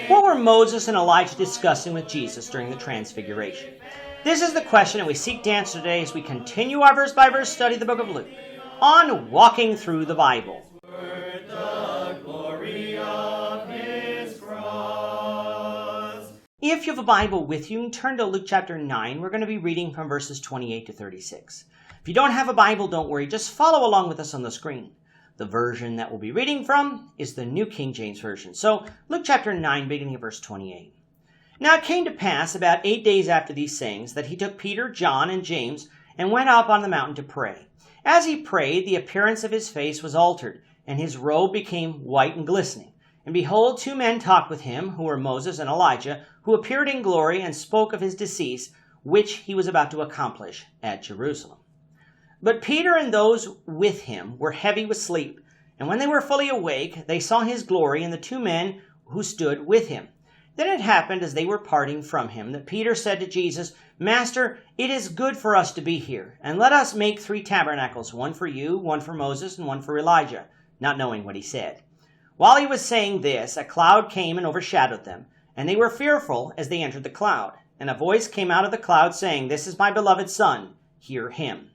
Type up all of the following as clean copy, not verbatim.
What were Moses and Elijah discussing with Jesus during the Transfiguration? This is the question that we seek to answer today as we continue our verse-by-verse study of the book of Luke on Walking Through the Bible. If you have a Bible with you, turn to Luke chapter 9. We're going to be reading from verses 28 to 36. If you don't have a Bible, don't worry. Just follow along with us on the screen. The version that we'll be reading from is the New King James Version. So, Luke chapter 9, beginning at verse 28. Now it came to pass about 8 days after these sayings that he took Peter, John, and James and went up on the mountain to pray. As he prayed, the appearance of his face was altered, and his robe became white and glistening. And behold, two men talked with him, who were Moses and Elijah, who appeared in glory and spoke of his decease, which he was about to accomplish at Jerusalem. But Peter and those with him were heavy with sleep, and when they were fully awake, they saw his glory and the two men who stood with him. Then it happened, as they were parting from him, that Peter said to Jesus, Master, it is good for us to be here, and let us make 3 tabernacles, one for you, one for Moses, and one for Elijah, not knowing what he said. While he was saying this, a cloud came and overshadowed them, and they were fearful as they entered the cloud. And a voice came out of the cloud, saying, This is my beloved Son, hear him.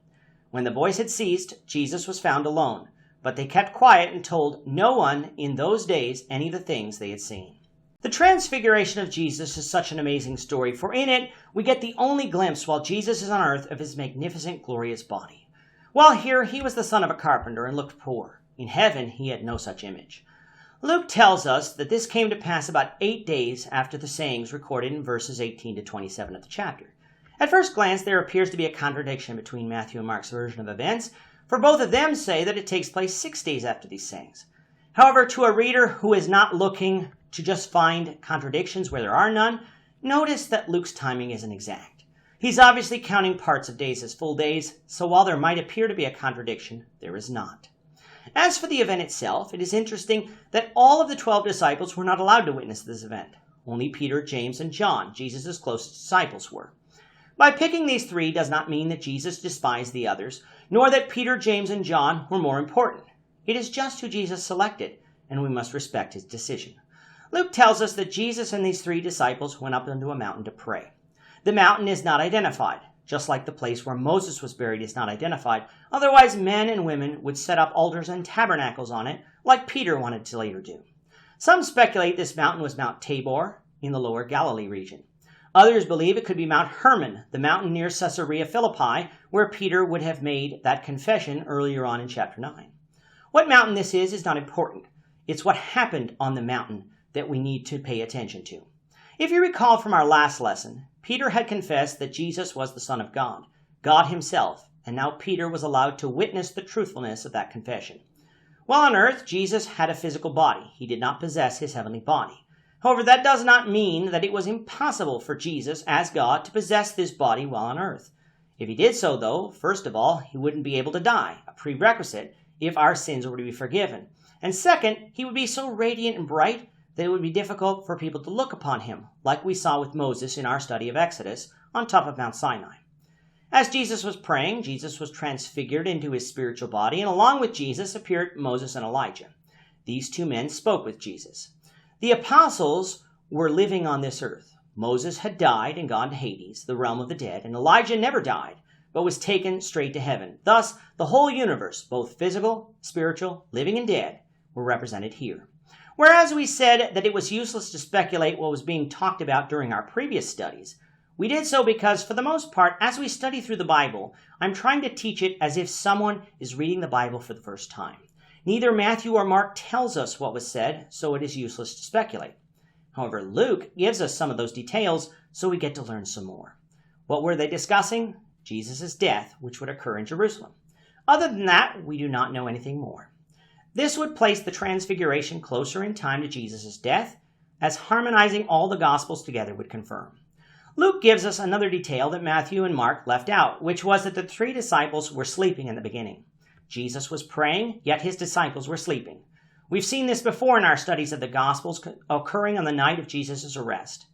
When the voice had ceased, Jesus was found alone, but they kept quiet and told no one in those days any of the things they had seen. The Transfiguration of Jesus is such an amazing story, for in it we get the only glimpse while Jesus is on earth of his magnificent, glorious body. While here, he was the son of a carpenter and looked poor. In heaven, he had no such image. Luke tells us that this came to pass about 8 days after the sayings recorded in verses 18 to 27 of the chapter. At first glance, there appears to be a contradiction between Matthew and Mark's version of events, for both of them say that it takes place 6 days after these sayings. However, to a reader who is not looking to just find contradictions where there are none, notice that Luke's timing isn't exact. He's obviously counting parts of days as full days, so while there might appear to be a contradiction, there is not. As for the event itself, it is interesting that all of the 12 disciples were not allowed to witness this event. Only Peter, James, and John, Jesus' closest disciples, were. By picking these 3 does not mean that Jesus despised the others, nor that Peter, James, and John were more important. It is just who Jesus selected, and we must respect his decision. Luke tells us that Jesus and these 3 disciples went up into a mountain to pray. The mountain is not identified, just like the place where Moses was buried is not identified. Otherwise, men and women would set up altars and tabernacles on it, like Peter wanted to later do. Some speculate this mountain was Mount Tabor in the lower Galilee region. Others believe it could be Mount Hermon, the mountain near Caesarea Philippi, where Peter would have made that confession earlier on in chapter 9. What mountain this is not important. It's what happened on the mountain that we need to pay attention to. If you recall from our last lesson, Peter had confessed that Jesus was the Son of God, God himself, and now Peter was allowed to witness the truthfulness of that confession. While on earth, Jesus had a physical body. He did not possess his heavenly body. However, that does not mean that it was impossible for Jesus, as God, to possess this body while on earth. If he did so, though, first of all, he wouldn't be able to die, a prerequisite if our sins were to be forgiven. And second, he would be so radiant and bright that it would be difficult for people to look upon him, like we saw with Moses in our study of Exodus on top of Mount Sinai. As Jesus was praying, Jesus was transfigured into his spiritual body, and along with Jesus appeared Moses and Elijah. These 2 men spoke with Jesus. The apostles were living on this earth. Moses had died and gone to Hades, the realm of the dead, and Elijah never died, but was taken straight to heaven. Thus, the whole universe, both physical, spiritual, living, and dead, were represented here. Whereas we said that it was useless to speculate what was being talked about during our previous studies, we did so because, for the most part, as we study through the Bible, I'm trying to teach it as if someone is reading the Bible for the first time. Neither Matthew or Mark tells us what was said, so it is useless to speculate. However, Luke gives us some of those details, so we get to learn some more. What were they discussing? Jesus' death, which would occur in Jerusalem. Other than that, we do not know anything more. This would place the Transfiguration closer in time to Jesus' death, as harmonizing all the Gospels together would confirm. Luke gives us another detail that Matthew and Mark left out, which was that the 3 disciples were sleeping in the beginning. Jesus was praying, yet his disciples were sleeping. We've seen this before in our studies of the Gospels occurring on the night of Jesus' arrest.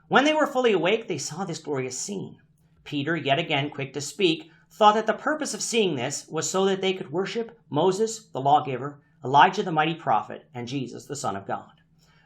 When they were fully awake, they saw this glorious scene. Peter, yet again quick to speak, thought that the purpose of seeing this was so that they could worship Moses, the lawgiver, Elijah, the mighty prophet, and Jesus, the Son of God.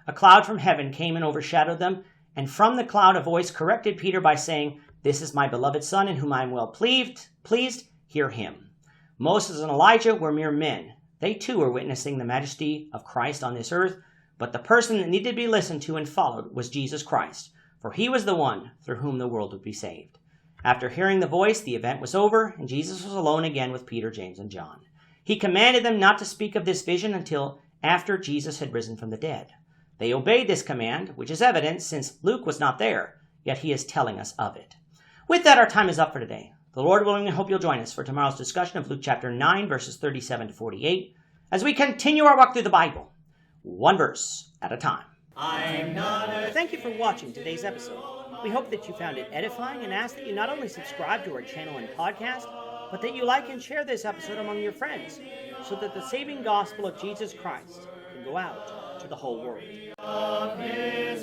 A cloud from heaven came and overshadowed them, and from the cloud a voice corrected Peter by saying, "This is my beloved Son, in whom I am well pleased. Hear him." Moses and Elijah were mere men. They too were witnessing the majesty of Christ on this earth, but the person that needed to be listened to and followed was Jesus Christ, for he was the one through whom the world would be saved. After hearing the voice, the event was over, and Jesus was alone again with Peter, James, and John. He commanded them not to speak of this vision until after Jesus had risen from the dead. They obeyed this command, which is evident since Luke was not there, yet he is telling us of it. With that, our time is up for today. The Lord willing, I hope you'll join us for tomorrow's discussion of Luke chapter 9, verses 37 to 48, as we continue our walk through the Bible, one verse at a time. Thank you for watching today's episode. We hope that you found it edifying and ask that you not only subscribe to our channel and podcast, but that you like and share this episode among your friends, so that the saving gospel of Jesus Christ can go out to the whole world. Amen.